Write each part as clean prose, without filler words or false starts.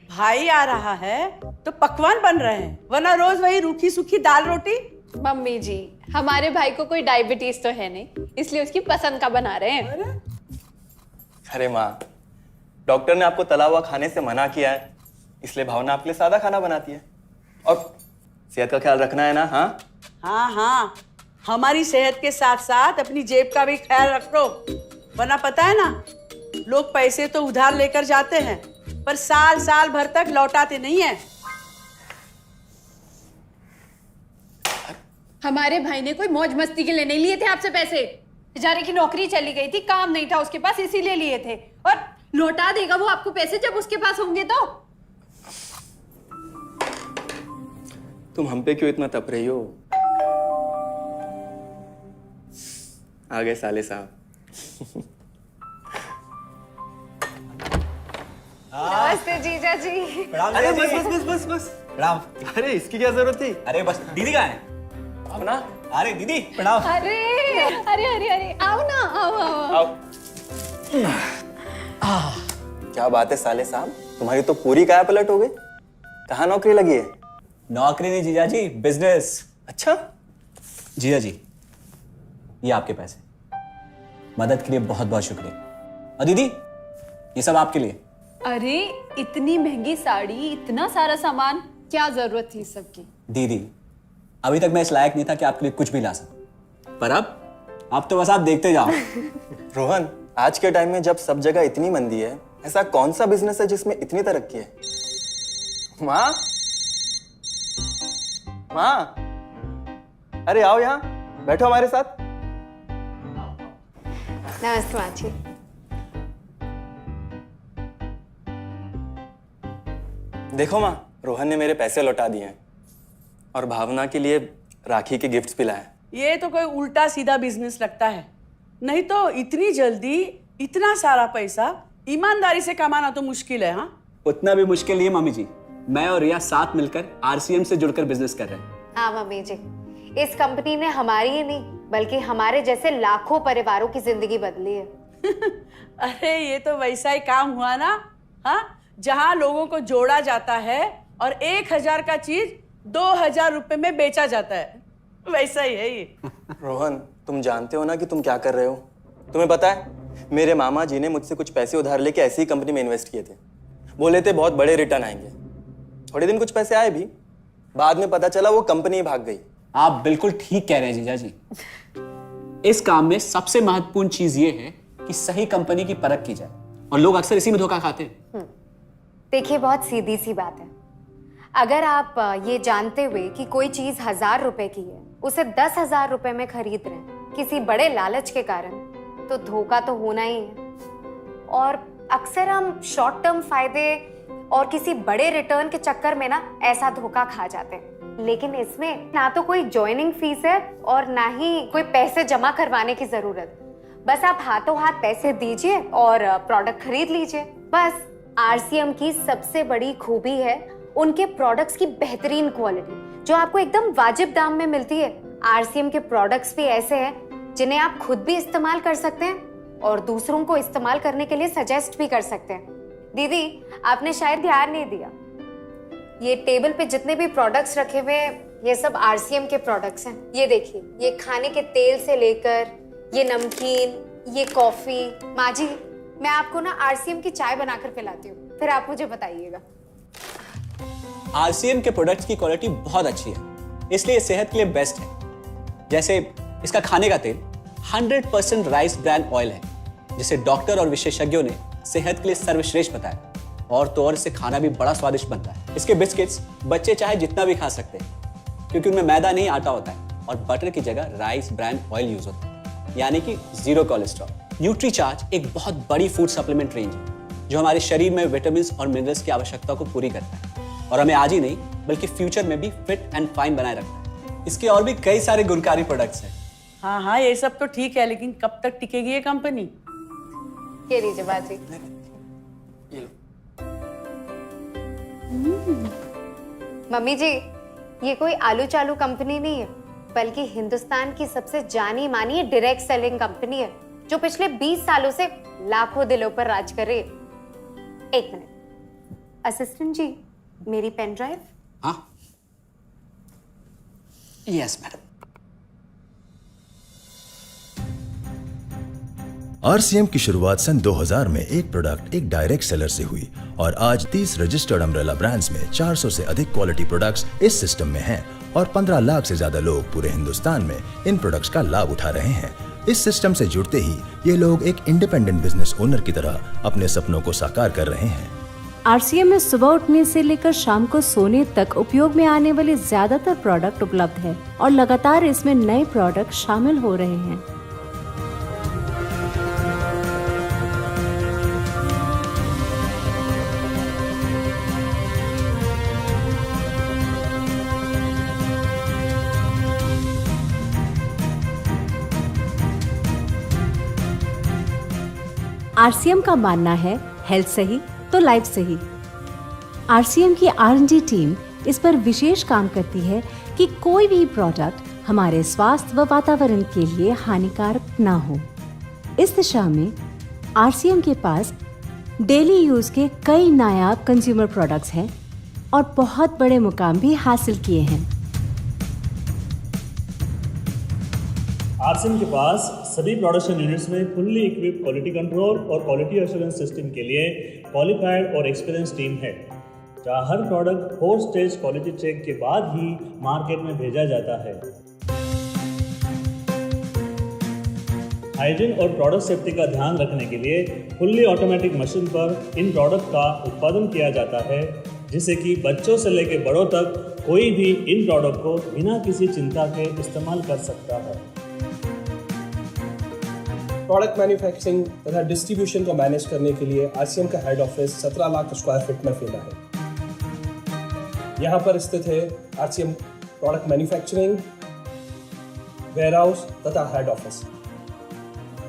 भाई आ रहा है तो पकवान बन रहे हैं, वरना रोज वही रूखी सूखी दाल रोटी। मम्मी जी, हमारे भाई को कोई डायबिटीज तो है नहीं, इसलिए उसकी पसंद का बना रहे हैं। अरे माँ, डॉक्टर ने आपको तला हुआ खाने से मना किया है, इसलिए भावना आपके लिए सादा खाना बनाती है। और सेहत का ख्याल रखना है ना? हाँ हाँ हाँ, हमारी सेहत के साथ साथ अपनी जेब का भी ख्याल रखो, वरना पता है ना, लोग पैसे तो उधार लेकर जाते हैं पर साल साल भर तक लौटाते नहीं है। हमारे भाई ने कोई मौज मस्ती के लिए नहीं लिए थे आपसे पैसे। बेचारे की नौकरी चली गई थी, काम नहीं था उसके पास, इसीलिए लिए थे। और लौटा देगा वो आपको पैसे जब उसके पास होंगे तो। तुम हम पे क्यों इतना तप रही हो? आ गए साले साहब। नमस्ते जीजा जी। अरे बस बस बस बस बस प्रणाम। अरे इसकी क्या जरूरत थी? अरे बस दीदी कहाँ है? अपना अरे दीदी प्रणाम। अरे अरे अरे अरे आओ ना, आओ। क्या बात है साले साहब, तुम्हारी तो पूरी काया पलट हो गई। कहाँ नौकरी लगी है? नौकरी नहीं जीजा जी, बिजनेस। अच्छा, जीजा जी, ये आपके पैसे, मदद के लिए बहुत बहुत शुक्रिया। और दीदी, ये सब आपके लिए। अरे इतनी महंगी साड़ी, इतना सारा सामान, क्या जरूरत थी सबकी? दीदी, अभी तक मैं इस लायक नहीं था कि आपके लिए कुछ भी ला सकूं, पर अब तो बस आप देखते जाओ। रोहन, आज के टाइम में जब सब जगह इतनी मंदी है, ऐसा कौन सा बिजनेस है जिसमें इतनी तरक्की है? माँ, माँ, अरे आओ यहाँ बैठो हमारे साथ। नमस्ते माँ जी। देखो माँ, रोहन ने मेरे पैसे लौटा दिए हैं और भावना के लिए राखी के गिफ्ट्स भी लाए। ये तो कोई उल्टा सीधा बिजनेस लगता है, नहीं तो इतनी जल्दी इतना सारा पैसा ईमानदारी से कमाना तो मुश्किल है। हाँ, उतना भी मुश्किल नहीं है मम्मी जी, मैं और रिया साथ मिलकर आरसीएम से जुड़कर बिजनेस कर रहे हैं। हाँ मम्मी जी, इस कंपनी ने हमारी ही नहीं बल्कि हमारे जैसे लाखों परिवारों की जिंदगी बदली है। अरे ये तो वैसा ही काम हुआ ना, हाँ, जहाँ लोगों को जोड़ा जाता है और 1000 का चीज 2000 रुपए में बेचा जाता है, वैसा ही है ये। रोहन, तुम जानते हो ना कि तुम क्या कर रहे हो? तुम्हें पता है, मेरे मामा जी ने मुझसे कुछ पैसे उधार लेके ऐसी ही कंपनी में इन्वेस्ट किए थे। बोले थे बहुत बड़े रिटर्न आएंगे। थोड़े दिन कुछ पैसे आए भी, बाद में पता चला वो कंपनी ही भाग गई। आप बिल्कुल ठीक कह रहे हैं जीजा जी। इस काम में सबसे महत्वपूर्ण चीज ये है कि सही कंपनी की परख की जाए, और लोग अक्सर इसी में धोखा खाते हैं। देखिए, बहुत सीधी सी बात है। अगर आप ये जानते हुए कि कोई चीज 1000 रुपए की है, उसे 10,000 रुपए में खरीद रहे हैं किसी बड़े लालच के कारण, तो धोखा तो होना ही है। और अक्सर हम शॉर्ट टर्म फायदे और किसी बड़े रिटर्न के चक्कर में ना ऐसा धोखा खा जाते हैं। लेकिन इसमें ना तो कोई ज्वाइनिंग फीस है और ना ही कोई पैसे जमा करवाने की जरूरत। बस आप हाथों हाथ पैसे दीजिए और प्रोडक्ट खरीद लीजिए। बस आरसीएम की सबसे बड़ी खूबी है उनके प्रोडक्ट्स की बेहतरीन क्वालिटी, जो आपको एकदम वाजिब दाम में मिलती है। आरसीएम के प्रोडक्ट्स भी ऐसे हैं जिन्हें आप खुद भी इस्तेमाल कर सकते हैं और दूसरों को इस्तेमाल करने के लिए सजेस्ट भी कर सकते हैं। दीदी, आपने शायद ध्यान नहीं दिया, ये टेबल पे जितने भी प्रोडक्ट्स रखे हुए हैं, ये सब आरसीएम के प्रोडक्ट्स हैं। ये देखिए, ये खाने के तेल से लेकर ये नमकीन, ये कॉफी। माँ जी, मैं आपको ना आरसीएम की चाय बनाकर पिलाती हूँ, फिर आप मुझे बताइएगा। आरसीएम के प्रोडक्ट्स की क्वालिटी बहुत अच्छी है, इसलिए सेहत के लिए बेस्ट है। जैसे इसका खाने का तेल 100% राइस ब्रांड ऑयल है, जिसे डॉक्टर और विशेषज्ञों ने सेहत के लिए सर्वश्रेष्ठ बताया। और तो और इससे खाना भी बड़ा स्वादिष्ट बनता है। इसके बिस्किट्स बच्चे चाहे जितना भी खा सकते हैं, क्योंकि उनमें मैदा नहीं आटा होता है और बटर की जगह राइस ब्रांड ऑयल यूज होता है, यानी कि 0 कोलेस्ट्रॉल। न्यूट्रीचार्ज एक बहुत बड़ी फूड सप्लीमेंट रेंज है, जो हमारे शरीर में विटामिन्स और मिनरल्स की आवश्यकता को पूरी करता है और हमें आज ही नहीं बल्कि फ्यूचर में भी फिट एंड फाइन बनाए रखता है। इसके और भी कई सारे गुणकारी प्रोडक्ट्स हैं। हाँ हाँ, ये सब तो ठीक है, लेकिन कब तक टिकेगी ये कंपनी? ये लीजिए बाजी। ये लो। मम्मी जी, ये कोई आलू चालू कंपनी नहीं है, बल्कि हिंदुस्तान की सबसे जानी मानी डायरेक्ट सेलिंग कंपनी है जो पिछले 20 सालों से लाखों दिलों पर राज कर रही है। एक मिनट असिस्टेंट जी, मेरी पेन ड्राइव। हाँ, यस मैडम। आरसीएम की शुरुआत सन 2000 में एक प्रोडक्ट एक डायरेक्ट सेलर से हुई और आज 30 रजिस्टर्ड अम्ब्रेला ब्रांड्स में 400 से अधिक क्वालिटी प्रोडक्ट्स इस सिस्टम में हैं और 15 लाख से ज्यादा लोग पूरे हिंदुस्तान में इन प्रोडक्ट्स का लाभ उठा रहे हैं। इस सिस्टम से जुड़ते ही ये लोग एक इंडिपेंडेंट बिजनेस ओनर की तरह अपने सपनों को साकार कर रहे हैं। आरसीएम में सुबह उठने से लेकर शाम को सोने तक उपयोग में आने वाले ज्यादातर प्रोडक्ट उपलब्ध है और लगातार इसमें नए प्रोडक्ट शामिल हो रहे हैं। आरसीएम का मानना है हेल्थ सही तो लाइफ सही। आरसीएम की R&D टीम इस पर विशेष काम करती है कि कोई भी प्रोडक्ट हमारे स्वास्थ्य व वातावरण के लिए हानिकारक ना हो। इस दिशा में आरसीएम के पास डेली यूज के कई नायाब कंज्यूमर प्रोडक्ट्स हैं और बहुत बड़े मुकाम भी हासिल किए हैं। आरसीएम के पास सभी प्रोडक्शन यूनिट्स में फुल्ली इक्विप्ड क्वालिटी कंट्रोल और क्वालिटी एश्योरेंस सिस्टम के लिए क्वालिफाइड और एक्सपीरियंस टीम है, जहां हर प्रोडक्ट 4 स्टेज क्वालिटी चेक के बाद ही मार्केट में भेजा जाता है। हाइजीन और प्रोडक्ट सेफ्टी का ध्यान रखने के लिए फुल्ली ऑटोमेटिक मशीन पर इन प्रोडक्ट का उत्पादन किया जाता है, जिससे कि बच्चों से लेकर बड़ों तक कोई भी इन प्रोडक्ट को बिना किसी चिंता के इस्तेमाल कर सकता है। प्रोडक्ट मैन्युफैक्चरिंग तथा डिस्ट्रीब्यूशन को मैनेज करने के लिए आरसीएम का head office 17 lakh square feet में फैला है। यहाँ पर स्थित है आरसीएम प्रोडक्ट मैन्युफैक्चरिंग, वेयरहाउस तथा हेड ऑफिस।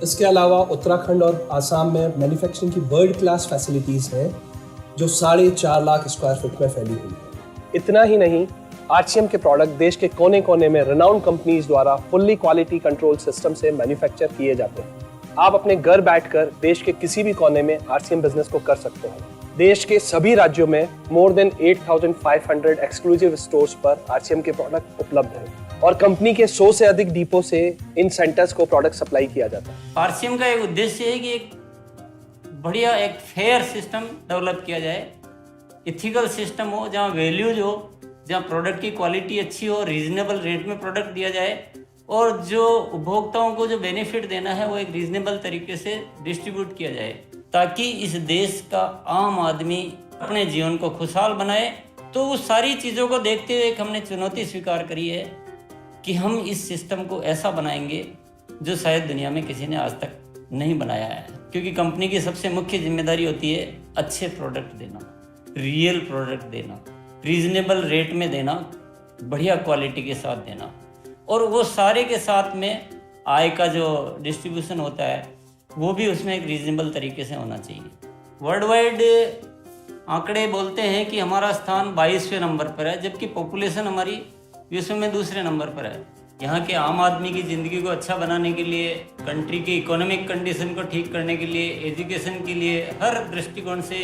इसके अलावा उत्तराखंड और आसाम में मैन्युफैक्चरिंग की वर्ल्ड क्लास फैसिलिटीज़ हैं जो 4.5 लाख स्क्वायर फीट में फैली हुई है। इतना ही नहीं, आरसीएम के प्रोडक्ट देश के कोने कोने में रेनाउंड कंपनीज द्वारा फुल्ली क्वालिटी कंट्रोल सिस्टम से मैन्युफैक्चर किए जाते हैं। आप अपने घर बैठकर देश के किसी भी कोने में आरसीएम बिजनेस को कर सकते हैं। देश के सभी राज्यों में मोर देन 8,500 एक्सक्लूसिव स्टोर्स पर आरसीएम के प्रोडक्ट उपलब्ध हैं और कंपनी के 100 से अधिक डिपो से इन सेंटर्स को प्रोडक्ट सप्लाई किया जाता है। आरसीएम का एक उद्देश्य है कि एक बढ़िया एक फेयर सिस्टम डेवलप किया जाए, इथिकल सिस्टम हो, जहाँ वैल्यूज हो, जहाँ प्रोडक्ट की क्वालिटी अच्छी हो, रीजनेबल रेट में प्रोडक्ट दिया जाए और जो उपभोक्ताओं को जो बेनिफिट देना है वो एक रीजनेबल तरीके से डिस्ट्रीब्यूट किया जाए, ताकि इस देश का आम आदमी अपने जीवन को खुशहाल बनाए। तो उस सारी चीज़ों को देखते हुए एक हमने चुनौती स्वीकार करी है कि हम इस सिस्टम को ऐसा बनाएंगे जो शायद दुनिया में किसी ने आज तक नहीं बनाया है, क्योंकि कंपनी की सबसे मुख्य जिम्मेदारी होती है अच्छे प्रोडक्ट देना, रियल प्रोडक्ट देना, रीजनेबल रेट में देना, बढ़िया क्वालिटी के साथ देना, और वो सारे के साथ में आय का जो डिस्ट्रीब्यूशन होता है वो भी उसमें एक रीजनेबल तरीके से होना चाहिए। वर्ल्ड वाइड आंकड़े बोलते हैं कि हमारा स्थान 22वें नंबर पर है, जबकि पॉपुलेशन हमारी विश्व में दूसरे नंबर पर है। यहाँ के आम आदमी की ज़िंदगी को अच्छा बनाने के लिए, कंट्री की इकोनॉमिक कंडीशन को ठीक करने के लिए, एजुकेशन के लिए, हर दृष्टिकोण से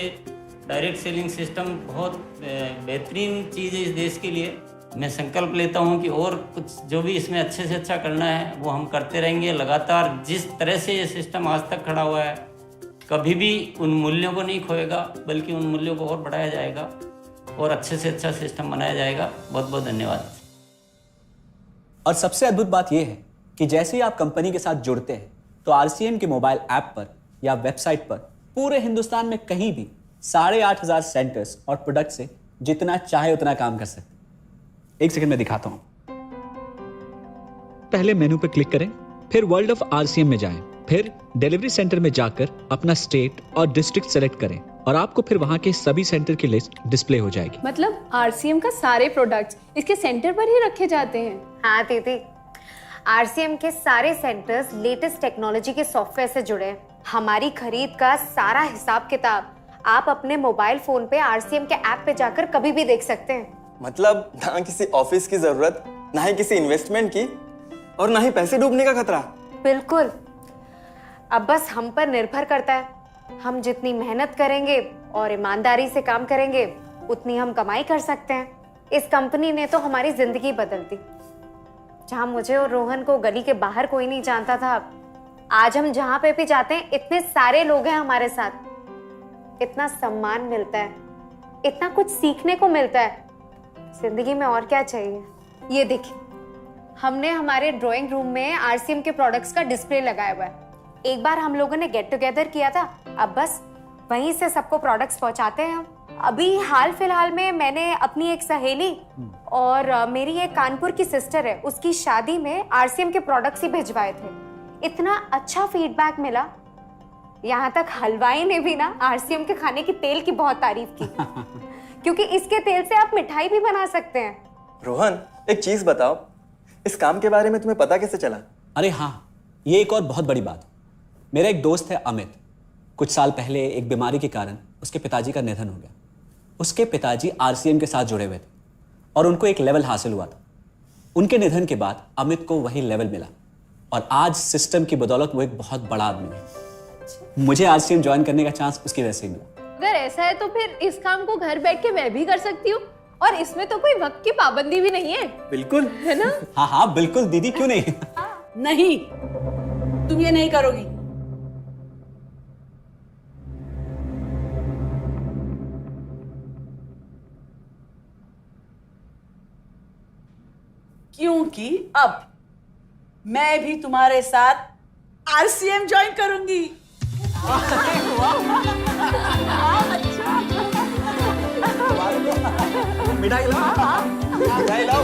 डायरेक्ट सेलिंग सिस्टम बहुत बेहतरीन चीज़ है इस देश के लिए। मैं संकल्प लेता हूं कि और कुछ जो भी इसमें अच्छे से अच्छा करना है वो हम करते रहेंगे लगातार। जिस तरह से ये सिस्टम आज तक खड़ा हुआ है, कभी भी उन मूल्यों को नहीं खोएगा, बल्कि उन मूल्यों को और बढ़ाया जाएगा और अच्छे से अच्छा सिस्टम बनाया जाएगा। बहुत बहुत धन्यवाद। और सबसे अद्भुत बात यह है कि जैसे ही आप कंपनी के साथ जुड़ते हैं तो आरसीएम के मोबाइल ऐप पर या वेबसाइट पर पूरे हिंदुस्तान में कहीं भी 8,500 सेंटर्स और प्रोडक्ट से जितना चाहे उतना काम कर सकते हैं। एक सेकंड में दिखाता हूं। पहले मेनू पर क्लिक करें, फिर वर्ल्ड ऑफ आरसीएम में जाएं, फिर डिलीवरी सेंटर में जाकर अपना स्टेट और डिस्ट्रिक्ट सेलेक्ट करें और आपको फिर वहां के सभी सेंटर की लिस्ट डिस्प्ले हो जाएगी। मतलब आरसीएम का सारे प्रोडक्ट्स इसके सेंटर पर ही रखे जाते हैं? हाँ दीदी, आरसीएम के सारे सेंटर्स लेटेस्ट टेक्नोलॉजी के सॉफ्टवेयर से जुड़े हैं। हमारी खरीद का सारा हिसाब किताब आप अपने मोबाइल फोन पे आरसीएम के ऐप पे जाकर कभी भी देख सकते हैं। मतलब ना किसी ऑफिस की जरूरत, ना ही किसी इन्वेस्टमेंट की और ना ही पैसे डूबने का खतरा। बिल्कुल। अब बस हम पर निर्भर करता है। हम जितनी मेहनत करेंगे और ईमानदारी से काम करेंगे उतनी हम कमाई कर सकते हैं। इस कंपनी ने तो हमारी जिंदगी बदल दी। जहां मुझे और रोहन को गली के बाहर कोई नहीं जानता था, आज हम जहां पे भी जाते हैं इतने सारे लोग हैं हमारे साथ। इतना सम्मान मिलता है, इतना कुछ सीखने को मिलता है। जिंदगी में और क्या चाहिए। ये देखिए, हमने हमारे ड्राइंग रूम में आरसीएम के प्रोडक्ट्स का डिस्प्ले लगाया हुआ है। एक बार हम लोगों ने गेट टुगेदर किया था, अब बस वहीं से सबको प्रोडक्ट्स पहुंचाते हैं हम। अभी हाल फिलहाल में मैंने अपनी एक सहेली और मेरी एक कानपुर की सिस्टर है, उसकी शादी में आरसीएम के प्रोडक्ट्स ही भिजवाए थे। इतना अच्छा फीडबैक मिला, यहाँ तक हलवाई ने भी ना आरसीएम के खाने की तेल की बहुत तारीफ की क्योंकि इसके तेल से आप मिठाई भी बना सकते हैं। रोहन, एक चीज बताओ, इस काम के बारे में तुम्हें पता कैसे चला? अरे हाँ, ये एक और बहुत बड़ी बात। मेरा एक दोस्त है अमित, कुछ साल पहले एक बीमारी के कारण उसके पिताजी का निधन हो गया। उसके पिताजी आरसीएम के साथ जुड़े हुए थे और उनको एक लेवल हासिल हुआ था। उनके निधन के बाद अमित को वही लेवल मिला और आज सिस्टम की बदौलत वो एक बहुत बड़ा आदमी है। मुझे आरसीएम ज्वाइन करने का चांस उसकी वजह से मिला। अगर ऐसा है तो फिर इस काम को घर बैठ के मैं भी कर सकती हूँ और इसमें तो कोई वक्त की पाबंदी भी नहीं है। बिल्कुल, है ना? हाँ हाँ बिल्कुल दीदी, क्यों नहीं। नहीं, तुम ये नहीं करोगी। क्योंकि अब मैं भी तुम्हारे साथ आरसीएम ज्वाइन करूंगी। मिठाई लाओ, मिठाई लाओ।